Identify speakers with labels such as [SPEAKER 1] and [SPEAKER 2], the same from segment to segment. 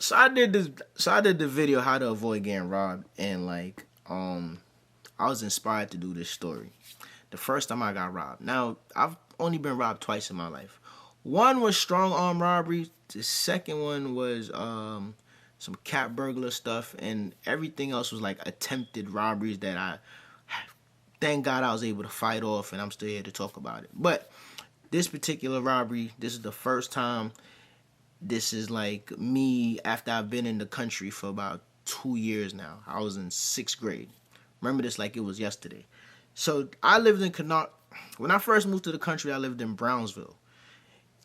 [SPEAKER 1] So I did the video how to avoid getting robbed, and like I was inspired to do this story. The first time I got robbed. Now I've only been robbed twice in my life. One was strong arm robbery. The second one was some cat burglar stuff, and everything else was like attempted robberies that I thank God I was able to fight off, and I'm still here to talk about it. But this particular robbery, this is the first time. This is like me after I've been in the country for about 2 years now. I was in sixth grade. Remember this like it was yesterday. So I lived in when I first moved to the country, I lived in Brownsville.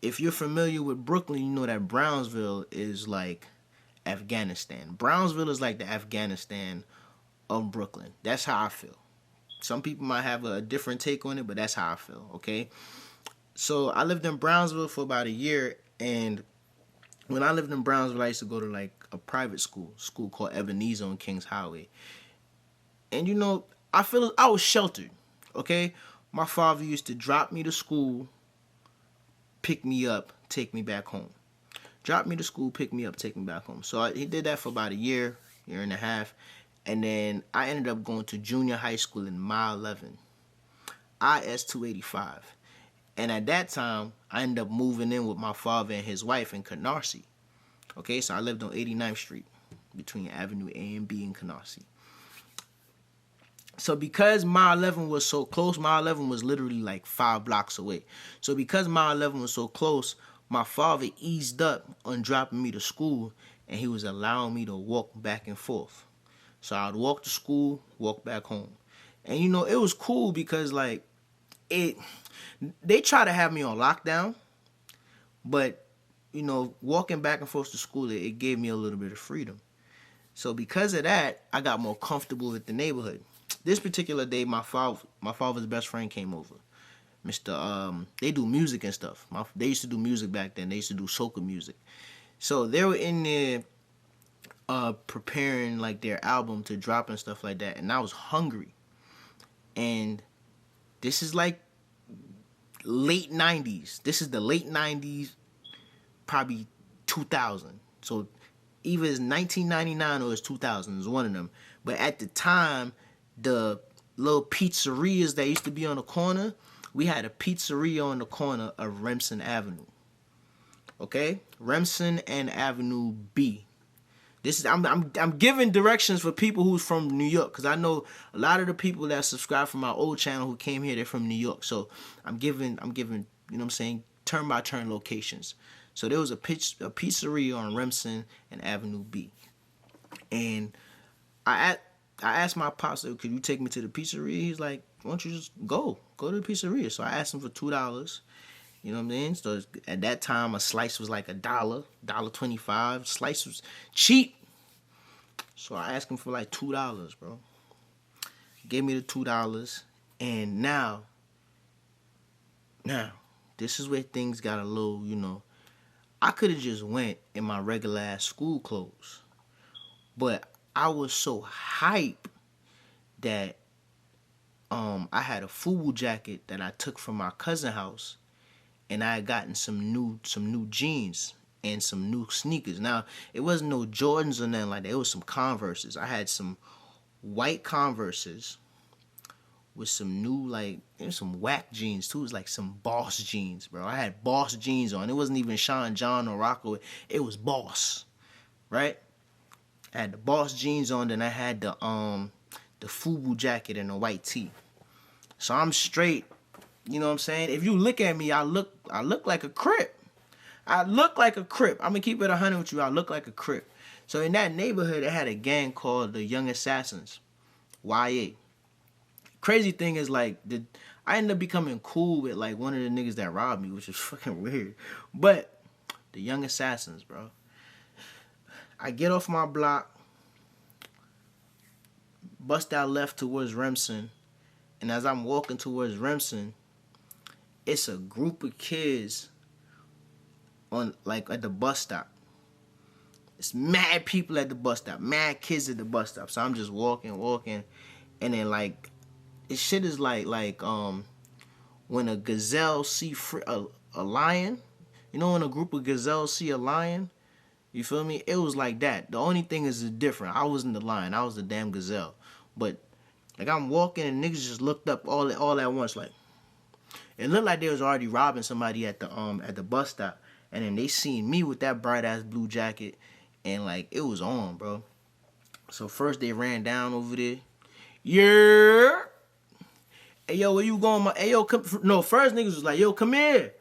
[SPEAKER 1] If you're familiar with Brooklyn, you know that Brownsville is like Afghanistan. Brownsville is like the Afghanistan of Brooklyn. That's how I feel. Some people might have a different take on it, but that's how I feel, okay? So I lived in Brownsville for about a year, and when I lived in Brownsville, I used to go to like a private school called Ebenezer on Kings Highway. And you know, I feel I was sheltered, okay? My father used to drop me to school, pick me up, take me back home. Drop me to school, pick me up, take me back home. So he did that for about a year and a half. And then I ended up going to junior high school in Mile 11, IS 285. And at that time, I ended up moving in with my father and his wife in Canarsie. Okay, so I lived on 89th Street between Avenue A and B in Canarsie. So because Mile 11 was so close, Mile 11 was literally like 5 blocks away. So because Mile 11 was so close, my father eased up on dropping me to school, and he was allowing me to walk back and forth. So I'd walk to school, walk back home. And you know, it was cool because like they try to have me on lockdown, but you know, walking back and forth to school, it gave me a little bit of freedom. So because of that, I got more comfortable with the neighborhood. This particular day, my father's best friend came over. They do music and stuff. They used to do music back then. They used to do soca music. So they were in there preparing like their album to drop and stuff like that. And I was hungry. And this is like late 90s. This is the late 90s, probably 2000. So either it's 1999 or it's 2000. It's one of them. But at the time, the little pizzerias that used to be on the corner, we had a pizzeria on the corner of Remsen Avenue. Okay? Remsen and Avenue B. This is I'm giving directions for people who's from New York, because I know a lot of the people that subscribe from my old channel who came here, they're from New York. So I'm giving you know what I'm saying, turn by turn locations. So there was a pizzeria on Remsen and Avenue B. And I asked my pops, could you take me to the pizzeria? He's like, why don't you just go to the pizzeria? So I asked him for $2. You know what I mean? So at that time, a slice was like $1.25. Slice was cheap. So I asked him for like $2, bro. He gave me the $2. And now, this is where things got a little, you know. I could have just went in my regular ass school clothes. But I was so hype that I had a FUBU jacket that I took from my cousin's house, and I had gotten some new jeans and some new sneakers. Now, it wasn't no Jordans or nothing like that. It was some Converses. I had some white Converses with some new, like, some whack jeans too. It was like some Boss jeans, bro. I had Boss jeans on. It wasn't even Sean John or Rocco. It was Boss, right? I had the Boss jeans on, then I had the FUBU jacket and the white tee. So I'm straight, you know what I'm saying? If you look at me, I look like a Crip. I look like a Crip. I'm gonna keep it 100 with you. I look like a Crip. So in that neighborhood, it had a gang called the Young Assassins, YA. Crazy thing is, like, I ended up becoming cool with like one of the niggas that robbed me, which is fucking weird. But the Young Assassins, bro. I get off my block, bust out left towards Remsen, and as I'm walking towards Remsen, it's a group of kids on like at the bus stop. It's mad people at the bus stop, mad kids at the bus stop. So I'm just walking, and then like this shit is like when a gazelle see a lion, you know, when a group of gazelles see a lion. You feel me? It was like that. The only thing is different. I wasn't the lion. I was the damn gazelle. But like I'm walking and niggas just looked up all at once. Like it looked like they was already robbing somebody at the bus stop. And then they seen me with that bright ass blue jacket, and like it was on, bro. So first they ran down over there. Yeah. Hey yo, where you going? Hey yo, come. No, first niggas was like, yo, come here.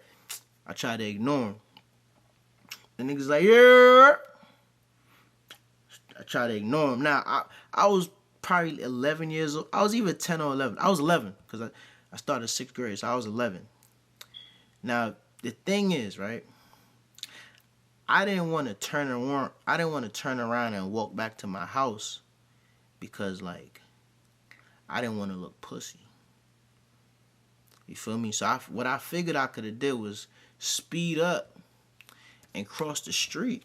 [SPEAKER 1] I tried to ignore him. The niggas like, yeah. I tried to ignore him. Now I was probably 11 years old. I was either 10 or 11. I was 11 because I started 6th grade, so I was 11. Now the thing is, right? I didn't want to turn around. I didn't want to turn around and walk back to my house because, like, I didn't want to look pussy. You feel me? So what I figured I could have did was speed up and cross the street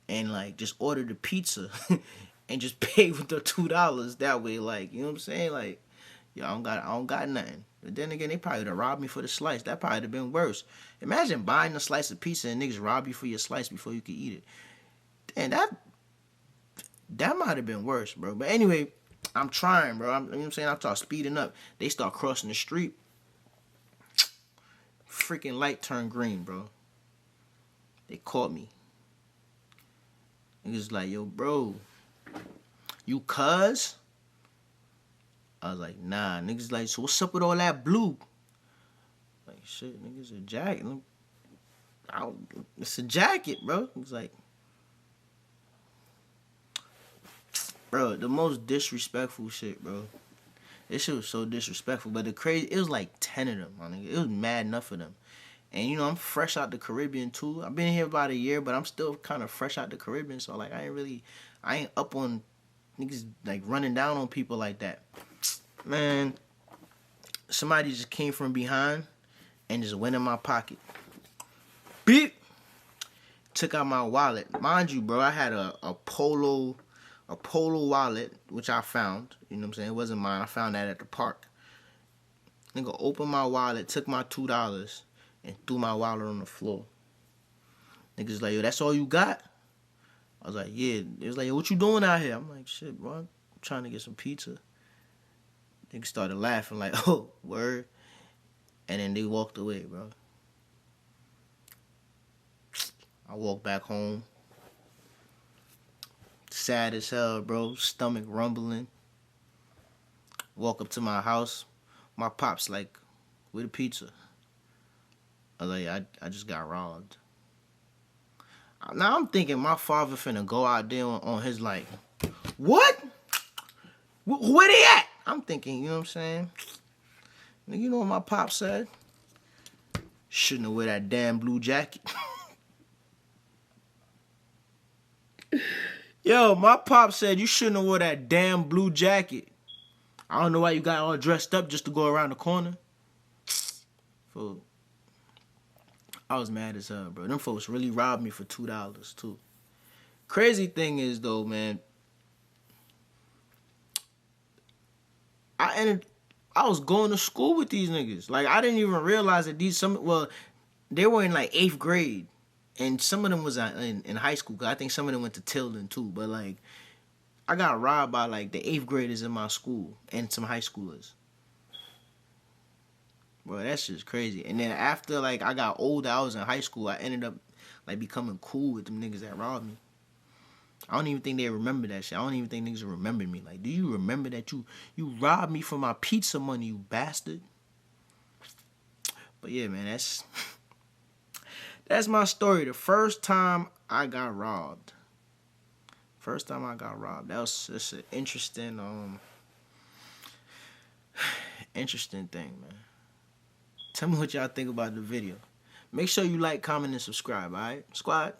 [SPEAKER 1] and like just order the pizza and just pay with the $2. That way, like, you know what I'm saying? Like, yo, I don't got nothing. But then again, they probably would have robbed me for the slice. That probably would have been worse. Imagine buying a slice of pizza and niggas rob you for your slice before you could eat it. Damn, that might have been worse, bro. But anyway, I'm trying, bro. You know what I'm saying? I start speeding up. They start crossing the street. Freaking light turned green, bro. They caught me. Niggas like, yo, bro, you cuz? I was like, nah. Niggas like, so what's up with all that blue? Like, shit, niggas, a jacket. It's a jacket, bro. It's like, bro, the most disrespectful shit, bro. This shit was so disrespectful. But it was like 10 of them, my nigga. It was mad enough of them. And, you know, I'm fresh out the Caribbean, too. I've been here about a year, but I'm still kind of fresh out the Caribbean. So, like, I ain't up on niggas, like, running down on people like that. Man, somebody just came from behind and just went in my pocket. Beep! Took out my wallet. Mind you, bro, I had a polo wallet, which I found. You know what I'm saying? It wasn't mine. I found that at the park. Nigga opened my wallet, took my $2, and threw my wallet on the floor. Niggas like, yo, that's all you got? I was like, yeah. It was like, yo, what you doing out here? I'm like, shit, bro, I'm trying to get some pizza. Niggas started laughing like, oh, word. And then they walked away, bro. I walked back home. Sad as hell, bro. Stomach rumbling. Walk up to my house. My pop's like, where the pizza? I was like, I just got robbed. Now I'm thinking my father finna go out there on his like, what? Where they at? I'm thinking, you know what I'm saying? You know what my pop said? Shouldn't have wear that damn blue jacket. Yo, my pop said you shouldn't have wore that damn blue jacket. I don't know why you got all dressed up just to go around the corner. Fool. I was mad as hell, bro. Them folks really robbed me for $2 too. Crazy thing is though, man, I was going to school with these niggas. Like I didn't even realize that they were in like 8th grade, and some of them was in high school. Cause I think some of them went to Tilden too. But like, I got robbed by like the 8th graders in my school and some high schoolers. Bro, that's just crazy. And then after like I got older, I was in high school. I ended up like becoming cool with them niggas that robbed me. I don't even think they remember that shit. I don't even think niggas remember me. Like, do you remember that you robbed me for my pizza money, you bastard? But yeah, man, that's my story. The first time I got robbed. That was just an interesting thing, man. Tell me what y'all think about the video. Make sure you like, comment, and subscribe, alright? Squad?